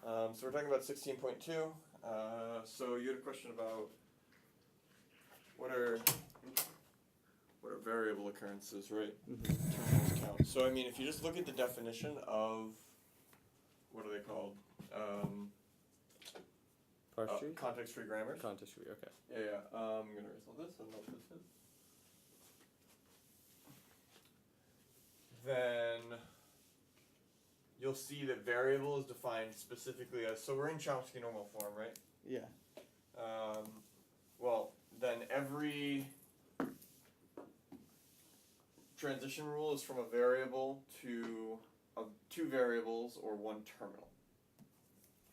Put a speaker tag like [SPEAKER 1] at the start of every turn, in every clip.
[SPEAKER 1] So we're talking about 16.2. So you had a question about what are variable occurrences, right? Terminals count. So I mean, if you just look at the definition of what are they called?
[SPEAKER 2] Parse tree?
[SPEAKER 1] Context-free grammars.
[SPEAKER 2] Context tree, okay.
[SPEAKER 1] Yeah. I'm gonna erase all this and note this in. Then you'll see that variable is defined specifically as, so we're in Chomsky normal form, right?
[SPEAKER 2] Yeah.
[SPEAKER 1] Well, then every transition rule is from a variable to two variables or one terminal,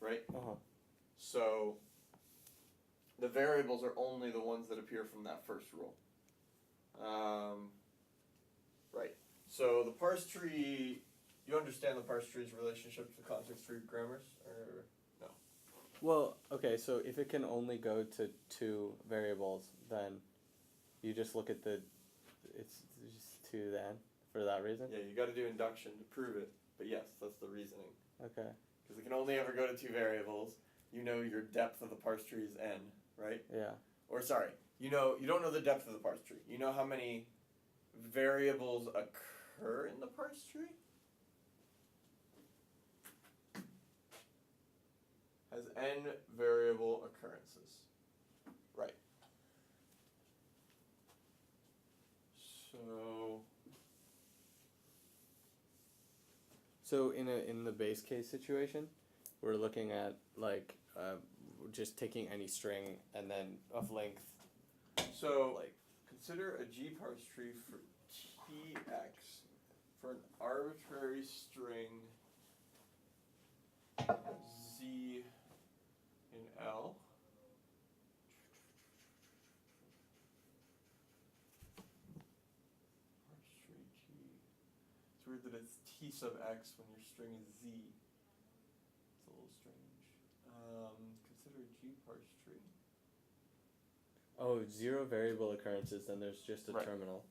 [SPEAKER 1] right?
[SPEAKER 2] Uh-huh.
[SPEAKER 1] So the variables are only the ones that appear from that first rule. Right. So the parse tree, you understand the parse tree's relationship to context-free grammars, or no?
[SPEAKER 2] Well, okay, so if it can only go to two variables, then you just look at it's just to the n for that reason?
[SPEAKER 1] Yeah, you got to do induction to prove it, but yes, that's the reasoning.
[SPEAKER 2] Okay.
[SPEAKER 1] Because it can only ever go to two variables. You know your depth of the parse tree is n, right?
[SPEAKER 2] Yeah.
[SPEAKER 1] Or sorry, you don't know the depth of the parse tree. You know how many variables occur in the parse tree? Has n variable occurrences. Right.
[SPEAKER 2] So in the base case situation, we're looking at just taking any string and then of length.
[SPEAKER 1] So like consider a G parse tree for Tx for an arbitrary string Z in L. Parse tree G. It's weird that it's T sub x when your string is Z. It's a little strange. Consider a G parse tree.
[SPEAKER 2] Oh, zero variable occurrences, then there's just a
[SPEAKER 1] Right.
[SPEAKER 2] terminal.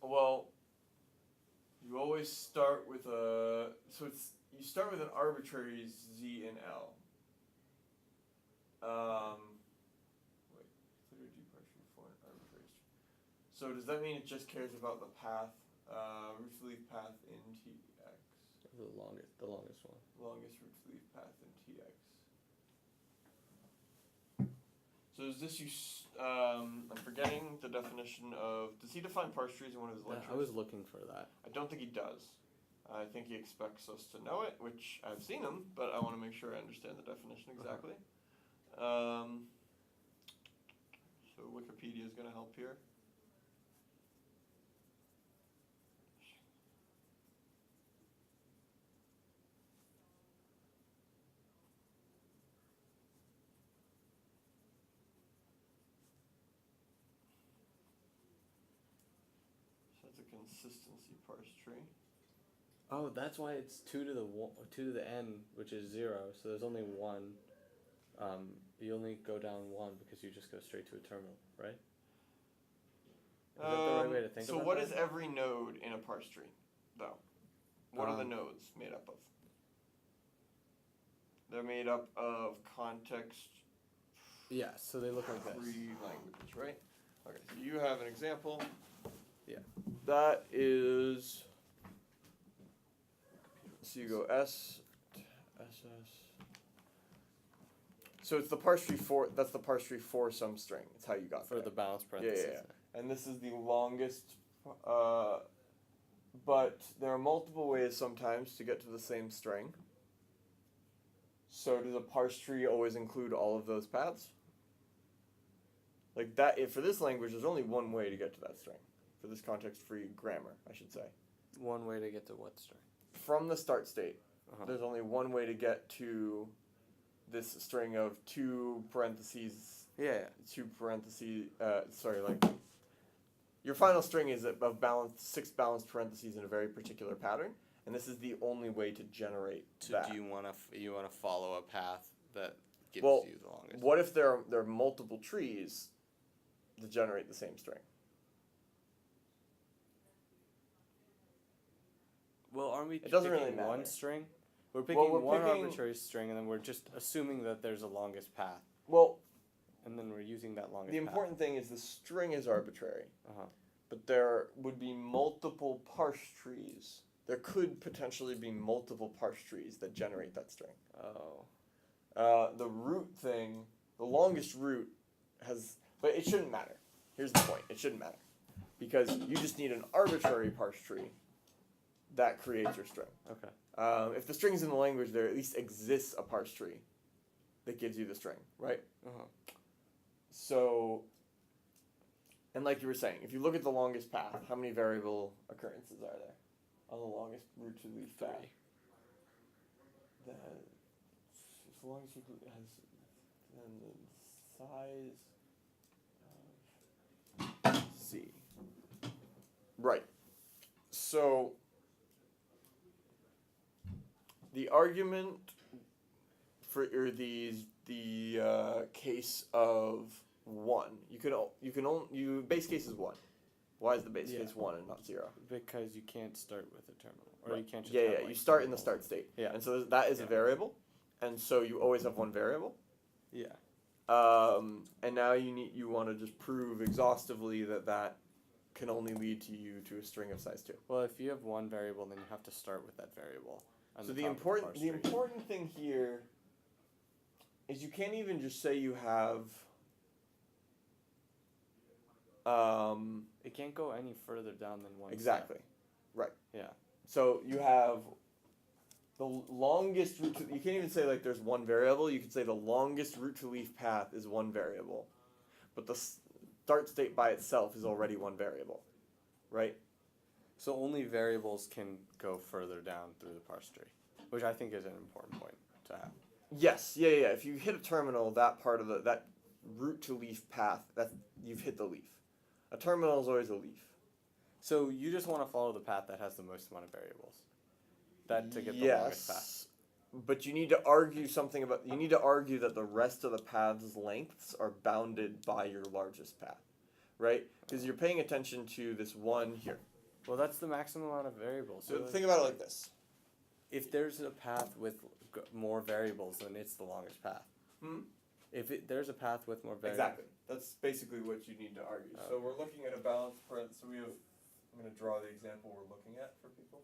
[SPEAKER 1] Well, you always start with you start with an arbitrary Z in L. Wait, consider G parse tree for an arbitrary string. So does that mean it just cares about the path, root to leaf path in Tx?
[SPEAKER 2] The longest one.
[SPEAKER 1] Longest root to leaf path in Tx. So is this I'm forgetting the definition of, does he define parse trees in one of his lectures?
[SPEAKER 2] I was looking for that.
[SPEAKER 1] I don't think he does. I think he expects us to know it, which I've seen him, but I want to make sure I understand the definition exactly. So Wikipedia is going to help here. So it's a consistency parse tree.
[SPEAKER 2] Oh, that's why it's 2 to the n, which is 0. So there's only one. You only go down one because you just go straight to a terminal, right? Is that the right way to think
[SPEAKER 1] so
[SPEAKER 2] about
[SPEAKER 1] what
[SPEAKER 2] that?
[SPEAKER 1] is every node in a parse tree, though? What are the nodes made up of? They're made up of context.
[SPEAKER 2] Yeah, so they look like this.
[SPEAKER 1] Free languages, right? Okay, so you have an example.
[SPEAKER 2] Yeah.
[SPEAKER 1] That is. So you go S, SS. So it's the parse tree for. That's the parse tree for some string. It's how you got
[SPEAKER 2] For
[SPEAKER 1] there.
[SPEAKER 2] the balance
[SPEAKER 1] Yeah,
[SPEAKER 2] parentheses.
[SPEAKER 1] yeah, yeah. And this is the longest. But there are multiple ways sometimes to get to the same string. So does a parse tree always include all of those paths? Like that, for this language, there's only one way to get to that string. For this context-free grammar, I should say.
[SPEAKER 2] One way to get to what string?
[SPEAKER 1] From the start state,
[SPEAKER 2] Uh-huh.
[SPEAKER 1] there's only one way to get to this string of two parentheses.
[SPEAKER 2] Yeah.
[SPEAKER 1] Two parentheses. Your final string is of six balanced parentheses in a very particular pattern, and this is the only way to generate that.
[SPEAKER 2] Do you want to follow a path that gives
[SPEAKER 1] Well,
[SPEAKER 2] you the longest?
[SPEAKER 1] What if there are multiple trees that generate the same string?
[SPEAKER 2] Well, aren't we
[SPEAKER 1] It doesn't
[SPEAKER 2] picking
[SPEAKER 1] really matter.
[SPEAKER 2] one string? We're picking
[SPEAKER 3] we're
[SPEAKER 2] one
[SPEAKER 3] picking-
[SPEAKER 2] arbitrary string, and then we're just assuming that there's a longest path,
[SPEAKER 3] Well,
[SPEAKER 2] and then we're using that longest
[SPEAKER 3] the
[SPEAKER 2] path.
[SPEAKER 3] important thing is the string is arbitrary,
[SPEAKER 2] Uh-huh.
[SPEAKER 3] but there would be multiple parse trees. There could potentially be multiple parse trees that generate that string.
[SPEAKER 2] Oh.
[SPEAKER 3] The root thing, the longest root has, but it shouldn't matter. Here's the point: it shouldn't matter, because you just need an arbitrary parse tree that creates your string.
[SPEAKER 2] Okay.
[SPEAKER 3] If the string's in the language, there at least exists a parse tree that gives you the string, right?
[SPEAKER 2] Uh-huh.
[SPEAKER 3] So, and like you were saying, if you look at the longest path, how many variable occurrences are there on the longest root to leaf path?
[SPEAKER 2] 3.
[SPEAKER 3] That, as long as it has, then the size of C. Right. So, the argument for the case of 1, base case is 1. Why is the base
[SPEAKER 2] Yeah.
[SPEAKER 3] case 1 and not 0?
[SPEAKER 2] Because you can't start with a terminal, or
[SPEAKER 3] Right.
[SPEAKER 2] you can't just
[SPEAKER 3] Yeah,
[SPEAKER 2] have,
[SPEAKER 3] yeah.
[SPEAKER 2] like,
[SPEAKER 3] You start in the
[SPEAKER 2] terminals.
[SPEAKER 3] start state.
[SPEAKER 2] Yeah.
[SPEAKER 3] And so that is a
[SPEAKER 2] Yeah.
[SPEAKER 3] variable, and so you always have one variable.
[SPEAKER 2] Yeah.
[SPEAKER 3] And now you want to just prove exhaustively that can only lead you to a string of size 2.
[SPEAKER 2] Well, if you have one variable, then you have to start with that variable. On
[SPEAKER 3] So
[SPEAKER 2] the
[SPEAKER 3] the
[SPEAKER 2] top of
[SPEAKER 3] important
[SPEAKER 2] parse
[SPEAKER 3] the
[SPEAKER 2] tree.
[SPEAKER 3] important thing here is you can't even just say you have
[SPEAKER 2] It can't go any further down than one.
[SPEAKER 3] exactly. Right.
[SPEAKER 2] Yeah.
[SPEAKER 3] So you have the longest route to, you can't even say like there's one variable, you could say the longest route to leaf path is one variable. But the start state by itself is already one variable. Right?
[SPEAKER 2] So only variables can go further down through the parse tree, which I think is an important point to have.
[SPEAKER 3] Yes, yeah. If you hit a terminal, that part of that root to leaf path, that you've hit the leaf. A terminal is always a leaf.
[SPEAKER 2] So you just want to follow the path that has the most amount of variables. That to get the longest path.
[SPEAKER 3] Yes, but you need to argue something about. You need to argue that the rest of the path's lengths are bounded by your largest path, right? Because you're paying attention to this one here.
[SPEAKER 2] Well, that's the maximum amount of variables.
[SPEAKER 3] So think about it like this.
[SPEAKER 2] If there's a path with more variables, then it's the longest path. If there's a path with more variables.
[SPEAKER 3] Exactly. That's basically what you need to argue. So we're looking at a balanced parenthesis. So I'm going to draw the example we're looking at for people.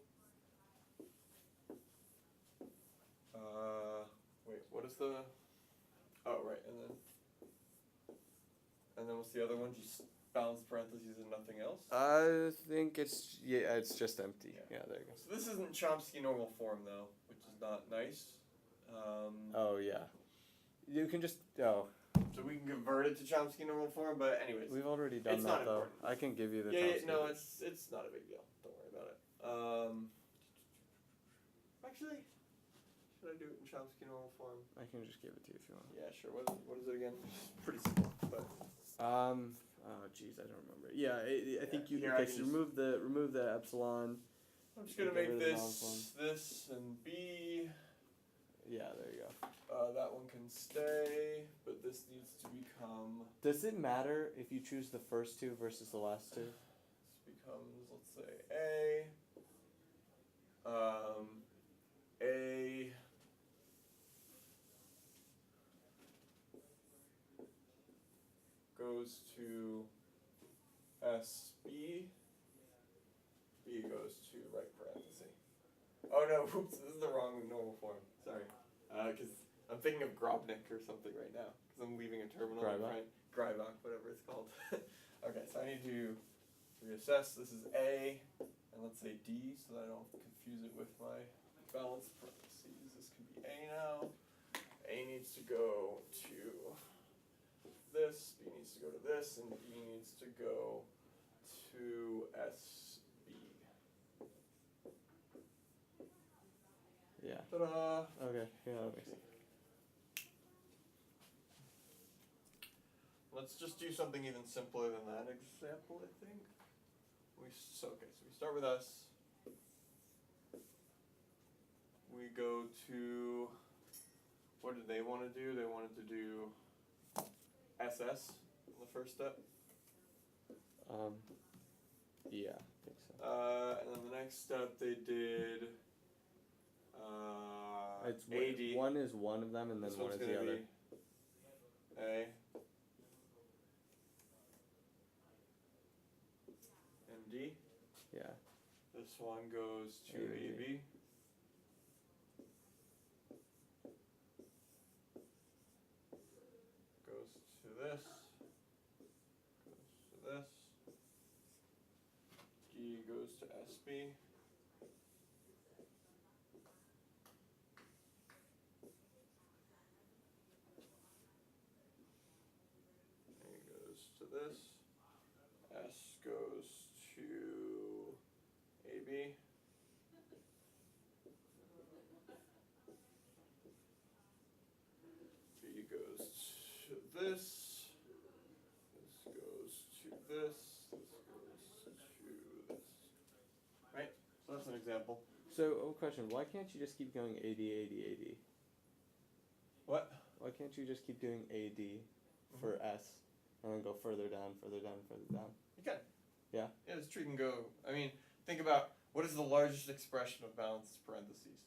[SPEAKER 3] Wait, what is the? Oh, right, and then what's the other one? Just balanced parentheses and nothing else.
[SPEAKER 2] I think it's just empty.
[SPEAKER 3] Yeah.
[SPEAKER 2] Yeah, there you go.
[SPEAKER 3] So this isn't Chomsky normal form though, which is not nice.
[SPEAKER 2] Oh yeah, you can just
[SPEAKER 3] So we can convert it to Chomsky normal form, but anyways.
[SPEAKER 2] We've already done
[SPEAKER 3] It's
[SPEAKER 2] that
[SPEAKER 3] not
[SPEAKER 2] though.
[SPEAKER 3] important.
[SPEAKER 2] I can give you the.
[SPEAKER 3] Yeah,
[SPEAKER 2] Chomsky.
[SPEAKER 3] no, it's not a big deal. Don't worry about it. Actually, should I do it in Chomsky normal form?
[SPEAKER 2] I can just give it to you if you want.
[SPEAKER 3] Yeah, sure. What is it again? It's pretty simple, but
[SPEAKER 2] Oh geez, I don't remember. Yeah, I think you
[SPEAKER 3] here I
[SPEAKER 2] okay.
[SPEAKER 3] can
[SPEAKER 2] So remove the epsilon.
[SPEAKER 3] I'm just gonna
[SPEAKER 2] Get
[SPEAKER 3] make
[SPEAKER 2] rid of the longest
[SPEAKER 3] this and B.
[SPEAKER 2] Yeah, there you go.
[SPEAKER 3] That one can stay, but this needs to become.
[SPEAKER 2] Does it matter if you choose the first two versus the last two?
[SPEAKER 3] This becomes, let's say, A. A. Goes to SB. B goes to right parenthesis. Oh no, oops, this is the wrong normal form. Sorry. Because I'm thinking of Grobnik or something right now. Because I'm leaving a terminal.
[SPEAKER 2] Greibach?
[SPEAKER 3] Greibach, whatever it's called. Okay, so I need to reassess. This is A, and let's say D, so that I don't confuse it with my balanced parentheses. This can be A now. A needs to go to this, B needs to go to this, and D needs to go to SB.
[SPEAKER 2] Yeah.
[SPEAKER 3] Ta-da!
[SPEAKER 2] Okay. Yeah, that makes sense.
[SPEAKER 3] Let's just do something even simpler than that example, I think. So we start with S. We go to, what did they want to do? They wanted to do SS in the first step.
[SPEAKER 2] Yeah, I think so.
[SPEAKER 3] And then the next step they did
[SPEAKER 2] It's
[SPEAKER 3] AD.
[SPEAKER 2] one is one of them, and then
[SPEAKER 3] This
[SPEAKER 2] one
[SPEAKER 3] one's
[SPEAKER 2] is
[SPEAKER 3] gonna
[SPEAKER 2] the other.
[SPEAKER 3] be A and D.
[SPEAKER 2] Yeah.
[SPEAKER 3] This one goes to
[SPEAKER 2] A and D.
[SPEAKER 3] AB. Goes to this. Goes to this. G goes to SB. A goes to this. S goes to AB. B goes to this. This goes to this. This goes to this. Right? So that's an example.
[SPEAKER 2] So, question: why can't you just keep going AD, AD, AD?
[SPEAKER 3] What?
[SPEAKER 2] Why can't you just keep doing AD for S, and then go further down, further down, further down?
[SPEAKER 3] You can.
[SPEAKER 2] Yeah?
[SPEAKER 3] Yeah, this tree can go. I mean, think about what is the largest expression of balanced parentheses?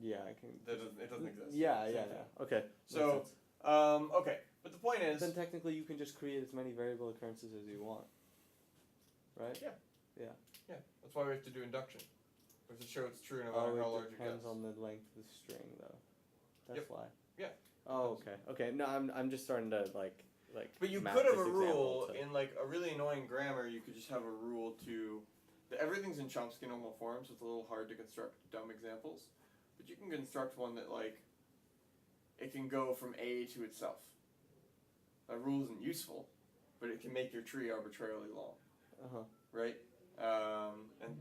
[SPEAKER 2] Yeah, I can.
[SPEAKER 3] It doesn't exist.
[SPEAKER 2] Yeah,
[SPEAKER 3] Same
[SPEAKER 2] yeah,
[SPEAKER 3] thing.
[SPEAKER 2] yeah. Okay. makes
[SPEAKER 3] So,
[SPEAKER 2] sense.
[SPEAKER 3] Okay. But the point is,
[SPEAKER 2] Then technically you can just create as many variable occurrences as you want. Right?
[SPEAKER 3] yeah, that's why we have to do induction. We have to show it's true no
[SPEAKER 2] Oh,
[SPEAKER 3] matter how
[SPEAKER 2] it
[SPEAKER 3] large it
[SPEAKER 2] depends
[SPEAKER 3] gets.
[SPEAKER 2] on the length of the string, though. That's
[SPEAKER 3] Yep.
[SPEAKER 2] why.
[SPEAKER 3] Yeah.
[SPEAKER 2] Oh, okay. Okay. No, I'm just starting to like.
[SPEAKER 3] But you
[SPEAKER 2] map
[SPEAKER 3] could have
[SPEAKER 2] this
[SPEAKER 3] a
[SPEAKER 2] example
[SPEAKER 3] rule
[SPEAKER 2] to-
[SPEAKER 3] in like a really annoying grammar. You could just have a rule to. Everything's in Chomsky normal form, so it's a little hard to construct dumb examples. But you can construct one that like. It can go from A to itself. That rule isn't useful, but it can make your tree arbitrarily long,
[SPEAKER 2] Uh-huh.
[SPEAKER 3] right?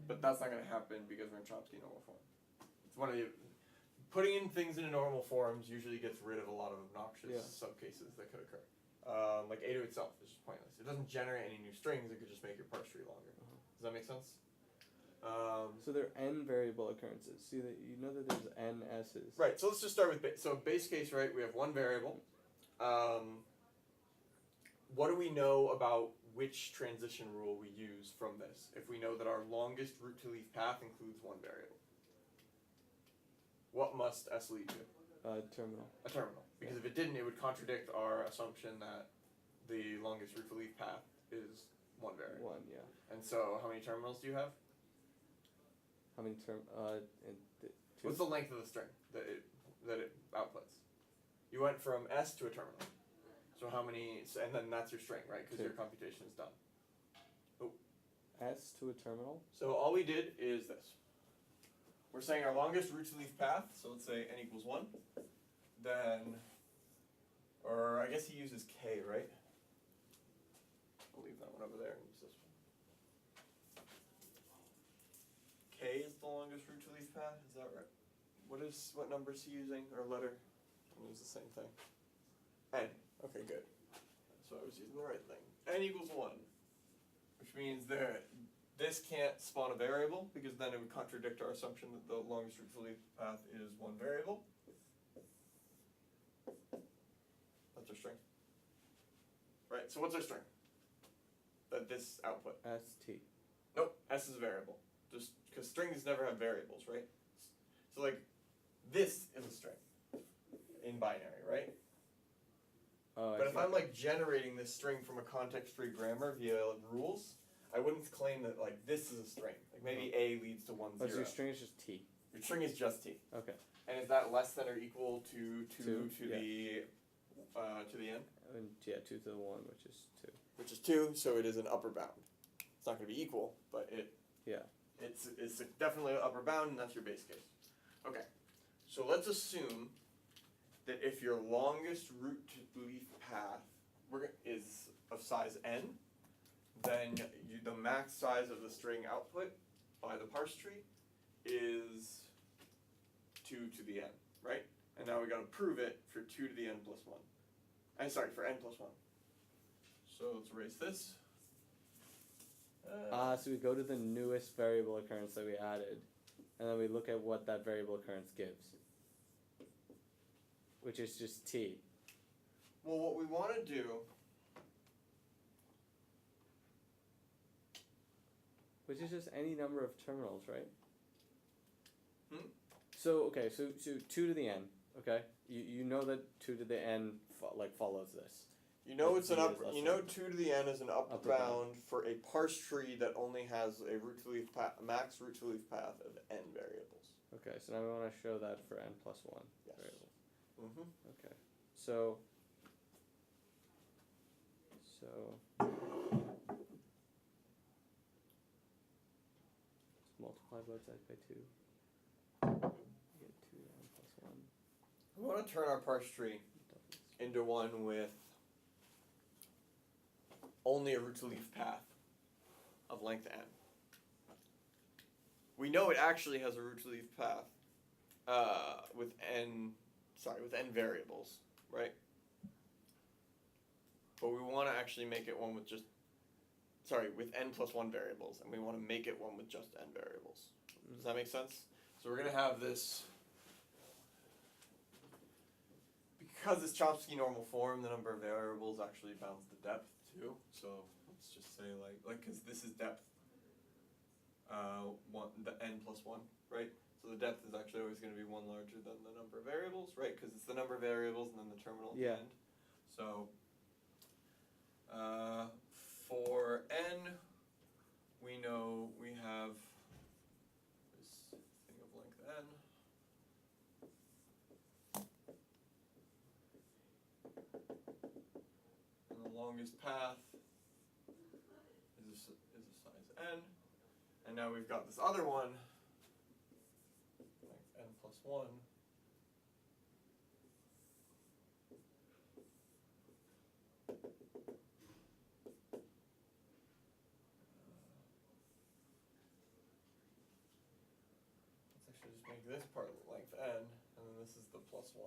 [SPEAKER 3] But that's not going to happen because we're in Chomsky normal form. It's one of the. Putting in things into normal forms usually gets rid of a lot of obnoxious
[SPEAKER 2] Yeah.
[SPEAKER 3] subcases that could occur. Like A to itself is just pointless. It doesn't generate any new strings. It could just make your parse tree longer. Does that make sense?
[SPEAKER 2] So there are n variable occurrences. See that you know that there's n s's.
[SPEAKER 3] Right. So let's just start with so base case. Right. We have one variable. What do we know about which transition rule we use from this? If we know that our longest root to leaf path includes one variable, what must S lead to?
[SPEAKER 2] Terminal.
[SPEAKER 3] A terminal. Because if it didn't, it would contradict our assumption that the longest root to leaf path is one variable.
[SPEAKER 2] One, yeah.
[SPEAKER 3] And so, how many terminals do you have?
[SPEAKER 2] How many two?
[SPEAKER 3] What's the length of the string that it outputs? You went from S to a terminal. So how many? And then that's your string, right? Because
[SPEAKER 2] Two.
[SPEAKER 3] your computation is done.
[SPEAKER 2] S to a terminal.
[SPEAKER 3] So all we did is this. We're saying our longest root to leaf path. So let's say n equals 1. Then, or I guess he uses k, right? I'll leave that one over there and use this one. K is the longest root to leaf path. Is that right? What number is he using or letter? I'll use the same thing. N. Okay, good. So I was using the right thing. N equals 1, which means this can't spawn a variable because then it would contradict our assumption that the longest root to leaf path is one variable. That's our string. Right, so what's our string? That this output.
[SPEAKER 2] ST.
[SPEAKER 3] Nope, S is a variable. Just because strings never have variables, right? So like, this is a string in binary, right?
[SPEAKER 2] Oh,
[SPEAKER 3] But if I'm like generating this string from a context-free grammar via rules, I wouldn't claim that like this is a string. Like maybe A leads to 1, 0.
[SPEAKER 2] so your string is just T.
[SPEAKER 3] Your string is just T.
[SPEAKER 2] Okay.
[SPEAKER 3] And is that less than or equal to 2
[SPEAKER 2] Two,
[SPEAKER 3] to the n?
[SPEAKER 2] And yeah, 2 to the 1, which is 2.
[SPEAKER 3] Which is 2, so it is an upper bound. It's not going to be equal, but
[SPEAKER 2] Yeah.
[SPEAKER 3] it's definitely an upper bound, and that's your base case. Okay, so let's assume that if your longest root to leaf path is of size n, then the max size of the string output by the parse tree is 2 to the n, right? And now we got to prove it for 2 to the n plus 1. I'm sorry, for n plus 1. So let's erase this.
[SPEAKER 2] So we go to the newest variable occurrence that we added, and then we look at what that variable occurrence gives, which is just T.
[SPEAKER 3] Well, what we want to do,
[SPEAKER 2] Which is just any number of terminals, right?
[SPEAKER 3] Hmm?
[SPEAKER 2] So okay, so 2 to the n. Okay, you know that 2 to the n follows this.
[SPEAKER 3] You know it's an
[SPEAKER 2] Yes,
[SPEAKER 3] upper.
[SPEAKER 2] let's
[SPEAKER 3] You
[SPEAKER 2] say.
[SPEAKER 3] know 2 to the n is an upper
[SPEAKER 2] Upper bound.
[SPEAKER 3] bound for a parse tree that only has a root to leaf path, max root to leaf path of n variables.
[SPEAKER 2] Okay, so now we want to show that for n plus 1
[SPEAKER 3] Yes.
[SPEAKER 2] variables.
[SPEAKER 3] Mm-hmm.
[SPEAKER 2] Okay, so let's multiply both sides by 2. You get 2n plus 1.
[SPEAKER 3] We want to turn our parse tree into one with only a root to leaf path of length n. We know it actually has a root to leaf path with n variables, right? But we want to actually make it one with with n plus 1 variables, and we want to make it one with just n variables. Does that make sense? So we're going to have this, because it's Chomsky normal form, the number of variables actually bounds the depth too. So let's just say because this is depth, the n plus 1, right? So the depth is actually always going to be 1 larger than the number of variables, right? Because it's the number of variables and then the terminal at the end. So for n, we know we have this thing of length n. And the longest path is a size n. And now we've got this other one, length n plus 1. Let's actually just make this part length n, and then this is the plus 1.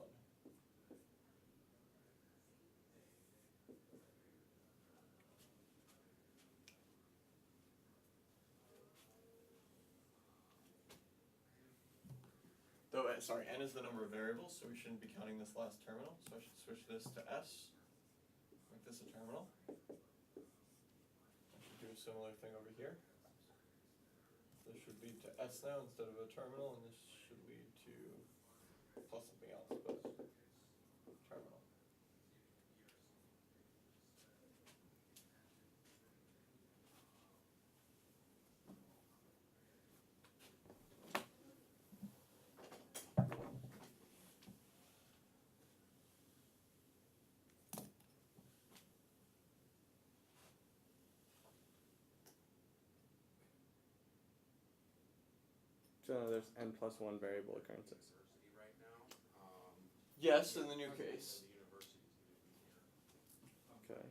[SPEAKER 3] Though, n is the number of variables, so we shouldn't be counting this last terminal. So I should switch this to s, make this a terminal. I should do a similar thing over here. This should lead to s now instead of a terminal, and this should lead to plus something else, but terminal.
[SPEAKER 2] So there's n plus 1 variable occurrences.
[SPEAKER 3] Yes, in the new case.
[SPEAKER 2] Okay.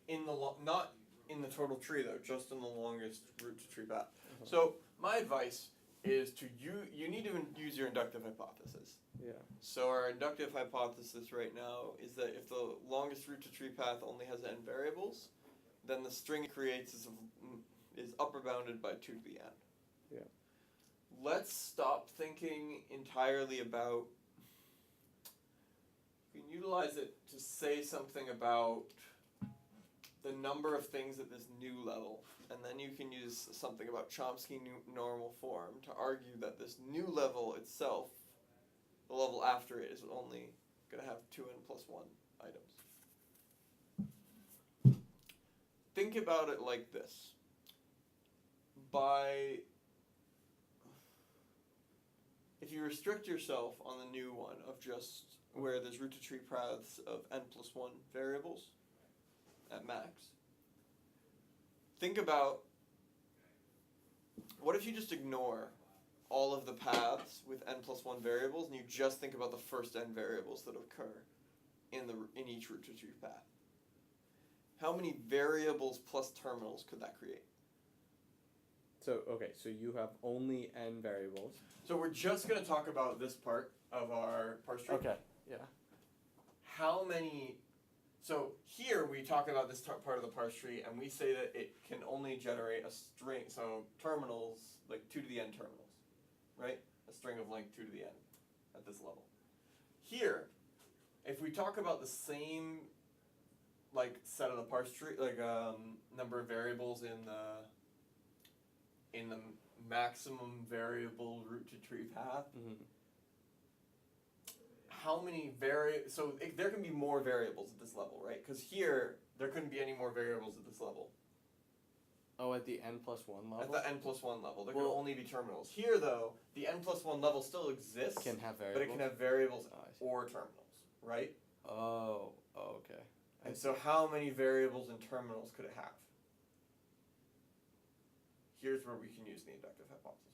[SPEAKER 3] In the not in the total tree though, just in the longest root to tree path.
[SPEAKER 2] Uh-huh.
[SPEAKER 3] So my advice is to you need to use your inductive hypothesis.
[SPEAKER 2] Yeah.
[SPEAKER 3] So our inductive hypothesis right now is that if the longest root to tree path only has n variables, then the string it creates is upper bounded by 2 to the n.
[SPEAKER 2] Yeah.
[SPEAKER 3] Let's stop thinking entirely about. You can utilize it to say something about the number of things at this new level, and then you can use something about Chomsky normal form to argue that this new level itself, the level after it, is only going to have 2n plus 1 items. Think about it like this. If you restrict yourself on the new one of just where there's root to tree paths of n plus 1 variables at max, think about, what if you just ignore all of the paths with n plus 1 variables and you just think about the first n variables that occur in each root to tree path? How many variables plus terminals could that create?
[SPEAKER 2] So you have only n variables.
[SPEAKER 3] So we're just going to talk about this part of our parse tree.
[SPEAKER 2] Okay. Yeah.
[SPEAKER 3] How many? So here we talk about this part of the parse tree, and we say that it can only generate a string. So terminals, like 2 to the n terminals, right? A string of length 2 to the n at this level. Here, if we talk about the same set of the parse tree, number of variables in the maximum variable route to tree path.
[SPEAKER 2] Mm-hmm.
[SPEAKER 3] How many there can be more variables at this level, right? Because here there couldn't be any more variables at this level.
[SPEAKER 2] Oh, at the n plus 1 level?
[SPEAKER 3] At the n plus 1 level, there
[SPEAKER 2] Well-
[SPEAKER 3] can only be terminals. Here, though, the n plus 1 level still exists,
[SPEAKER 2] Can have
[SPEAKER 3] but
[SPEAKER 2] variables.
[SPEAKER 3] it can have variables
[SPEAKER 2] Oh, I see.
[SPEAKER 3] or terminals, right?
[SPEAKER 2] Oh, okay.
[SPEAKER 3] And so, how many variables and terminals could it have? Here's where we can use the inductive hypothesis.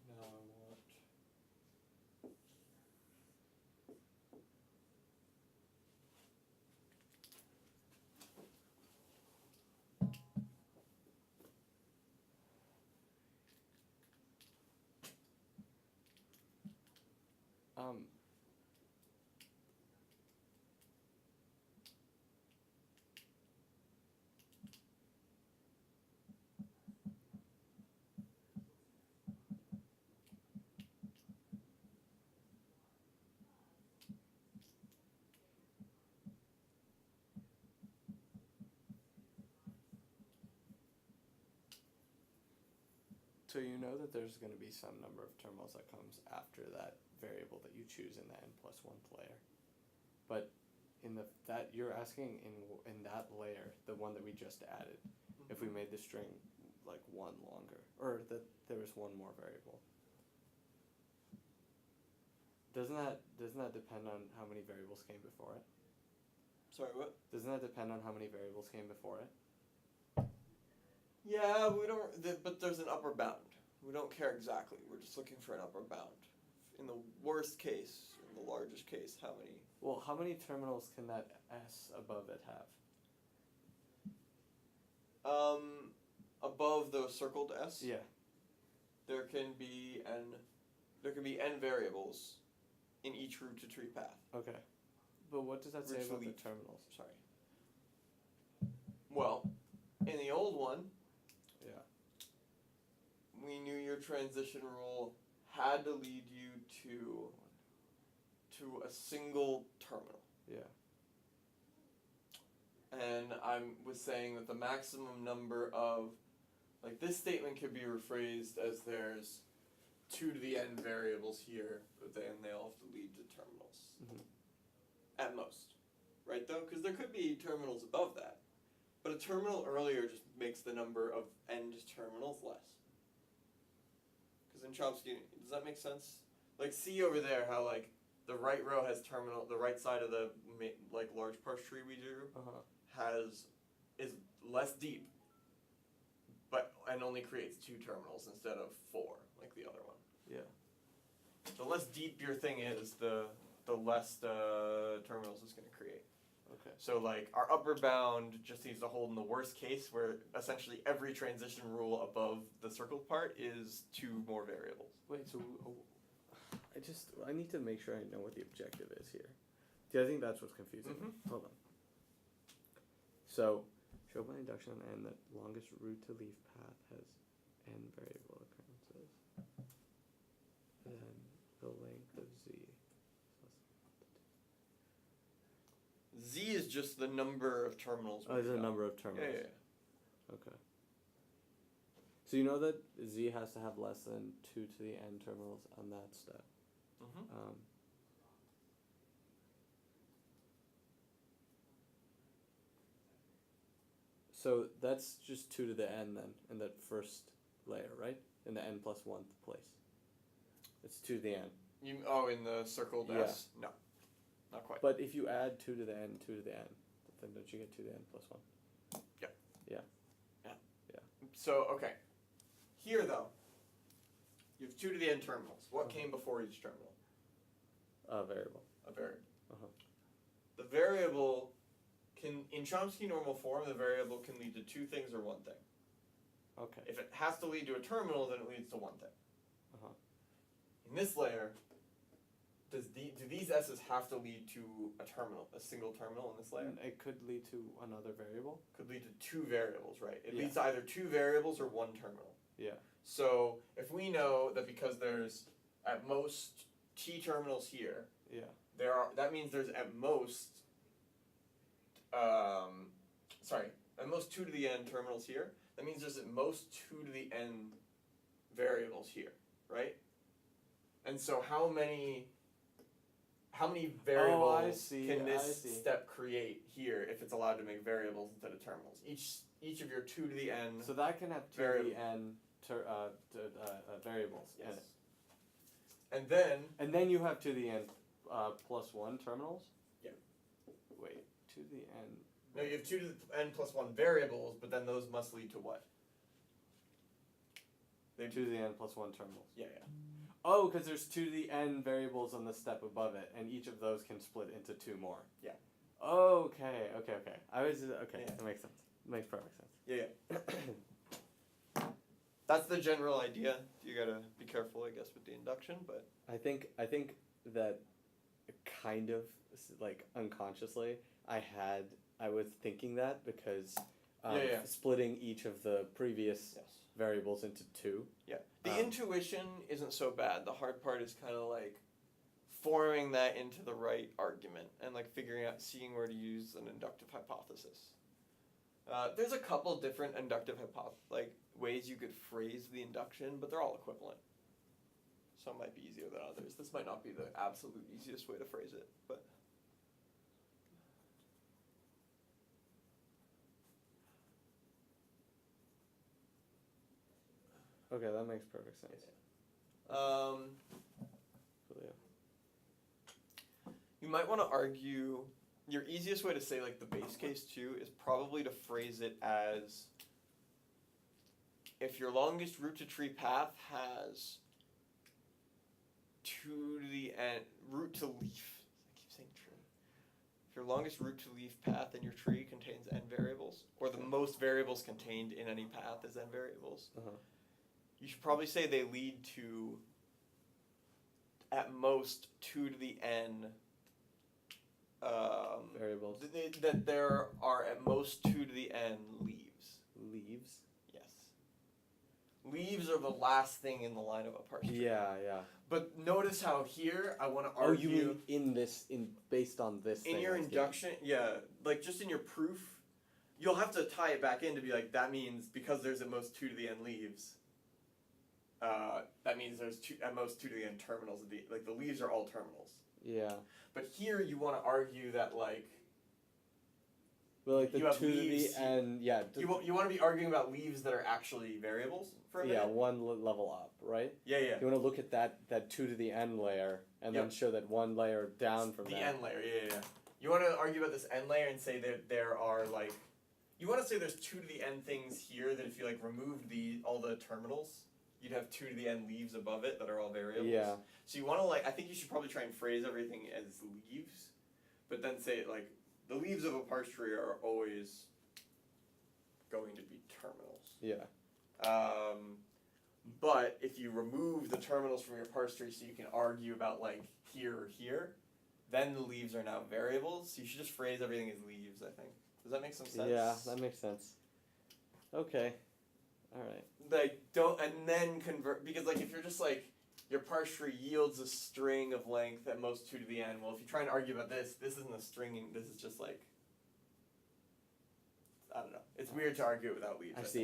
[SPEAKER 3] Now I want
[SPEAKER 2] Um, so you know that there's going to be some number of terminals that comes after that variable that you choose in the n plus 1 layer. But in that you're asking in that layer, the one that we just added, if we made the string like 1 longer, or that there was 1 more variable. Doesn't that depend on how many variables came before it?
[SPEAKER 3] Sorry, what?
[SPEAKER 2] Doesn't that depend on how many variables came before it?
[SPEAKER 3] Yeah, we don't. But there's an upper bound. We don't care exactly. We're just looking for an upper bound. In the worst case, in the largest case, how many?
[SPEAKER 2] Well, how many terminals can that S above it have?
[SPEAKER 3] Above the circled S,
[SPEAKER 2] Yeah.
[SPEAKER 3] there can be n variables in each route to tree path.
[SPEAKER 2] Okay. But what does that say
[SPEAKER 3] Route to
[SPEAKER 2] about the
[SPEAKER 3] leaf.
[SPEAKER 2] terminals?
[SPEAKER 3] Sorry. Well, in the old one,
[SPEAKER 2] Yeah.
[SPEAKER 3] we knew your transition rule had to lead you to a single terminal.
[SPEAKER 2] Yeah.
[SPEAKER 3] And I was saying that the maximum number of, like, this statement could be rephrased as there's 2 to the n variables here, but then they all have to lead to terminals.
[SPEAKER 2] Mhm.
[SPEAKER 3] At most. Right, though? Because there could be terminals above that. But a terminal earlier just makes the number of end terminals less. Because in Chomsky, does that make sense? Like, see over there how, like, the right row has the right side of the, like, large parse tree we drew is less deep, and only creates 2 terminals instead of 4, like the other one.
[SPEAKER 2] Yeah.
[SPEAKER 3] The less deep your thing is, the less terminals it's going to create.
[SPEAKER 2] Okay.
[SPEAKER 3] So, like, our upper bound just needs to hold in the worst case, where essentially every transition rule above the circled part is 2 more variables.
[SPEAKER 2] Wait, so I need to make sure I know what the objective is here. See, I think that's what's confusing.
[SPEAKER 3] Mhm.
[SPEAKER 2] Hold on. So, show by induction on n that longest route to leaf path has n variable occurrences. Then the length of z.
[SPEAKER 3] Z is just the number of terminals.
[SPEAKER 2] Oh,
[SPEAKER 3] we've
[SPEAKER 2] the
[SPEAKER 3] got.
[SPEAKER 2] number of terminals.
[SPEAKER 3] Yeah.
[SPEAKER 2] Okay. So you know that z has to have less than 2 to the n terminals on that step.
[SPEAKER 3] Mm-hmm.
[SPEAKER 2] So that's just 2 to the n then, in that first layer, right? In the n plus 1th place. It's 2 to the n.
[SPEAKER 3] In the circled
[SPEAKER 2] Yeah.
[SPEAKER 3] S? No. Not quite.
[SPEAKER 2] But if you add 2 to the n, 2 to the n, then don't you get 2 to the n plus 1?
[SPEAKER 3] So, okay. Here, though, you have 2 to the n terminals. What came before each terminal?
[SPEAKER 2] Variable.
[SPEAKER 3] A variable.
[SPEAKER 2] Uh-huh.
[SPEAKER 3] The variable can, in Chomsky normal form, the variable can lead to 2 things or 1 thing.
[SPEAKER 2] Okay.
[SPEAKER 3] If it has to lead to a terminal, then it leads to 1 thing.
[SPEAKER 2] Uh-huh.
[SPEAKER 3] In this layer, do do these S's have to lead to a terminal, a single terminal in this layer?
[SPEAKER 2] It could lead to another variable.
[SPEAKER 3] Could lead to two variables, right? It
[SPEAKER 2] Yeah.
[SPEAKER 3] leads to either two variables or one terminal.
[SPEAKER 2] Yeah.
[SPEAKER 3] So if we know that because there's at most t terminals here,
[SPEAKER 2] Yeah.
[SPEAKER 3] that means there's at most at most 2 to the n terminals here. That means there's at most 2 to the n variables here, right? And so how many variables
[SPEAKER 2] see,
[SPEAKER 3] can
[SPEAKER 2] I
[SPEAKER 3] this
[SPEAKER 2] see.
[SPEAKER 3] step create here if it's allowed to make variables instead of terminals? Each of your 2 to the n
[SPEAKER 2] So that can have 2 to the n variables in
[SPEAKER 3] yes.
[SPEAKER 2] it.
[SPEAKER 3] And then
[SPEAKER 2] And then you have 2 to the n plus 1 terminals?
[SPEAKER 3] Yeah.
[SPEAKER 2] Wait, 2 to the n.
[SPEAKER 3] no, you have 2 to the n plus 1 variables, but then those must lead to what?
[SPEAKER 2] 2 to the n plus 1 terminals.
[SPEAKER 3] Yeah.
[SPEAKER 2] Oh, because there's 2 to the n variables on the step above it, and each of those can split into 2 more.
[SPEAKER 3] Yeah.
[SPEAKER 2] Okay. I was okay.
[SPEAKER 3] Yeah.
[SPEAKER 2] That makes sense. Makes perfect sense.
[SPEAKER 3] Yeah. That's the general idea. You gotta be careful, I guess, with the induction, but
[SPEAKER 2] I think that kind of like unconsciously I was thinking that because
[SPEAKER 3] Yeah.
[SPEAKER 2] splitting each of the previous
[SPEAKER 3] yes.
[SPEAKER 2] variables into 2.
[SPEAKER 3] Yeah. The
[SPEAKER 2] Um,
[SPEAKER 3] intuition isn't so bad. The hard part is kind of like forming that into the right argument and like figuring out, seeing where to use an inductive hypothesis. There's a couple different inductive ways you could phrase the induction, but they're all equivalent. Some might be easier than others. This might not be the absolute easiest way to phrase it, but.
[SPEAKER 2] Okay, that makes perfect sense. Julio.
[SPEAKER 3] You might want to argue, your easiest way to say like the base case too is probably to phrase it as if your longest root to tree path has 2 to the n root to leaf. I keep saying tree. If your longest root to leaf path in your tree contains n variables, or the most variables contained in any path is n variables, you should probably say they lead to at most 2 to the n
[SPEAKER 2] Variables.
[SPEAKER 3] that there are at most 2 to the n leaves.
[SPEAKER 2] Leaves.
[SPEAKER 3] Yes. Leaves are the last thing in the line of a parse tree.
[SPEAKER 2] Yeah.
[SPEAKER 3] But notice how here I want to
[SPEAKER 2] Oh,
[SPEAKER 3] argue.
[SPEAKER 2] you mean based on this
[SPEAKER 3] in
[SPEAKER 2] thing
[SPEAKER 3] your
[SPEAKER 2] I was
[SPEAKER 3] induction? Yeah, like just in your proof, you'll have to tie it back in to be like that means because there's at most 2 to the n leaves. That means there's at most 2 to the n terminals. The leaves are all terminals.
[SPEAKER 2] giving. Yeah.
[SPEAKER 3] But here you want to argue that like
[SPEAKER 2] Well, like the
[SPEAKER 3] You have
[SPEAKER 2] 2 to the
[SPEAKER 3] leaves,
[SPEAKER 2] n. Yeah.
[SPEAKER 3] you want to be arguing about leaves that are actually variables for a minute.
[SPEAKER 2] Yeah, one level up, right?
[SPEAKER 3] Yeah.
[SPEAKER 2] You want to look at that 2 to the n layer and then
[SPEAKER 3] Yep.
[SPEAKER 2] show that one layer down from
[SPEAKER 3] the
[SPEAKER 2] that.
[SPEAKER 3] n layer. Yeah. You want to argue about this n layer and say that there are like, you want to say there's 2 to the n things here that if you like removed all the terminals, you'd have 2 to the n leaves above it that are all variables.
[SPEAKER 2] Yeah.
[SPEAKER 3] So you want to I think you should probably try and phrase everything as leaves, but then say like the leaves of a parse tree are always going to be terminals.
[SPEAKER 2] Yeah.
[SPEAKER 3] But if you remove the terminals from your parse tree so you can argue about like here or here, then the leaves are now variables. So you should just phrase everything as leaves, I think. Does that make some sense?
[SPEAKER 2] Yeah, that makes sense. Okay. All right.
[SPEAKER 3] Like don't and then convert, because like if you're just like your parse tree yields a string of length at most 2 to the n. Well, if you try and argue about this isn't a stringing. This is just like, I don't know. It's weird to argue it without leaves.
[SPEAKER 2] I see.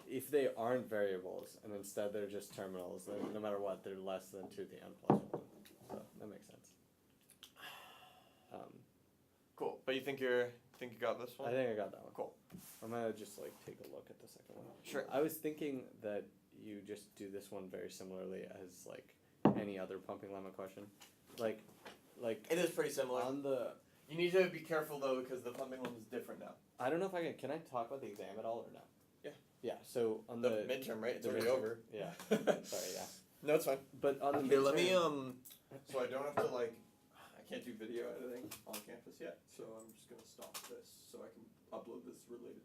[SPEAKER 2] If they aren't variables and instead they're just terminals, then no matter what, they're less than 2 to the n plus 1. So that makes sense.
[SPEAKER 3] Cool. But you think you got this one?
[SPEAKER 2] I think I got that one.
[SPEAKER 3] Cool.
[SPEAKER 2] I'm gonna just like take a look at the second one.
[SPEAKER 3] Sure.
[SPEAKER 2] I was thinking that you just do this one very similarly as like any other pumping lemma question, like
[SPEAKER 3] It is pretty similar.
[SPEAKER 2] on the.
[SPEAKER 3] You need to be careful though because the pumping one is different now.
[SPEAKER 2] I don't know if I can I talk about the exam at all or no?
[SPEAKER 3] Yeah.
[SPEAKER 2] Yeah. So on
[SPEAKER 3] The
[SPEAKER 2] the.
[SPEAKER 3] midterm, right? It's
[SPEAKER 2] the
[SPEAKER 3] already
[SPEAKER 2] midterm.
[SPEAKER 3] over.
[SPEAKER 2] Yeah. Sorry. Yeah.
[SPEAKER 3] No, it's fine.
[SPEAKER 2] But on the
[SPEAKER 3] Here, let me
[SPEAKER 2] midterm-
[SPEAKER 3] so I don't have to like, I can't do video editing on campus yet, so I'm just gonna stop this so I can upload this related